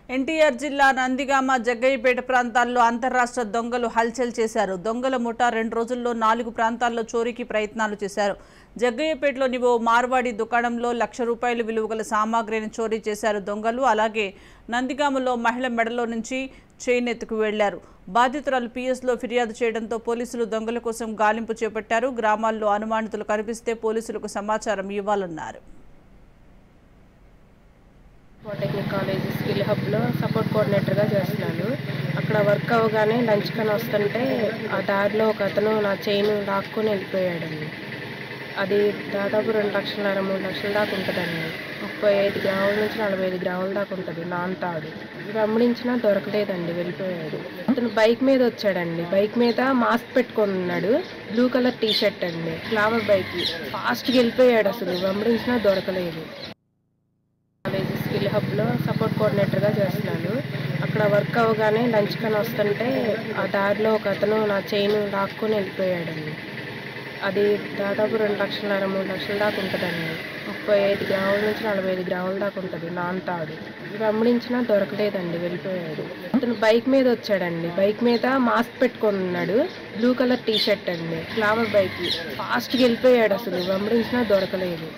ఎన్టీఆర్ జిల్లా నందిగామ జగ్గయ్యపేట ప్రాంతాల్లో అంతర్రాష్ట్ర దొంగలు హల్చల్ చేశారు. దొంగల ముఠా 2 రోజుల్లో 4 ప్రాంతాల్లో చోరీకి ప్రయత్నాలు చేశారు. జగ్గయ్యపేటలోని ఓ మార్వాడి దుకాణంలో ₹1,00,000 విలువగల సామాగ్రిని చోరీ చేశారు దొంగలు. అలాగే నందిగామలో మహిళ మెడలో నుంచి చైన్ ఎత్తుకు వెళ్లారు. బాధితురాలు పిఎస్లో ఫిర్యాదు చేయడంతో పోలీసులు దొంగల కోసం గాలింపు చేపట్టారు. గ్రామాల్లో అనుమానితులు కనిపిస్తే పోలీసులకు సమాచారం ఇవ్వాలన్నారు. పాలిటెక్నిక్ కాలేజ్ స్కిల్ హబ్లో సపోర్ట్ కోఆర్డినేటర్గా చేస్తున్నాను. అక్కడ వర్క్ అవ్వగానే లంచ్ కని వస్తుంటే ఆ దారిలో ఒక అతను నా చైన్ లాక్కొని వెళ్ళిపోయాడండి. అది దాదాపు 2,00,000 3 లక్షల దాకా ఉంటుందండి. 35 గ్రాముల నుంచి 45 గ్రాముల దాకా ఉంటుంది. నాన్తాడు వెంబడించినా దొరకలేదండి, వెళ్ళిపోయాడు. అతను బైక్ మీద వచ్చాడండి. బైక్ మీద మాస్క్ పెట్టుకొని ఉన్నాడు. బ్లూ కలర్ టీ షర్ట్ అండి. ఫ్లవర్ బైక్ ఫాస్ట్గా వెళ్ళిపోయాడు. అసలు వెంబడించినా దొరకలేదు. స్కిల్ హబ్లో సపోర్ట్ కోఆర్డినేటర్గా చేస్తున్నాను. అక్కడ వర్క్ అవ్వగానే లంచ్ కని వస్తుంటే ఆ దారిలో ఒక అతను నా చైన్ లాక్కొని వెళ్ళిపోయాడండి. అది దాదాపు 2,00,000 3 లక్షల దాకా ఉంటుందండి. 35 గ్రాముల నుంచి 45 గ్రాముల దాకా ఉంటుంది. నాన్తాడు వెంబడించినా దొరకలేదండి, వెళ్ళిపోయాడు. అతను బైక్ మీద వచ్చాడండి. బైక్ మీద మాస్క్ పెట్టుకొని ఉన్నాడు. బ్లూ కలర్ టీ షర్ట్ అండి. ఫ్లవర్ బైక్ ఫాస్ట్గా వెళ్ళిపోయాడు. అసలు వెంబడించినా దొరకలేదు.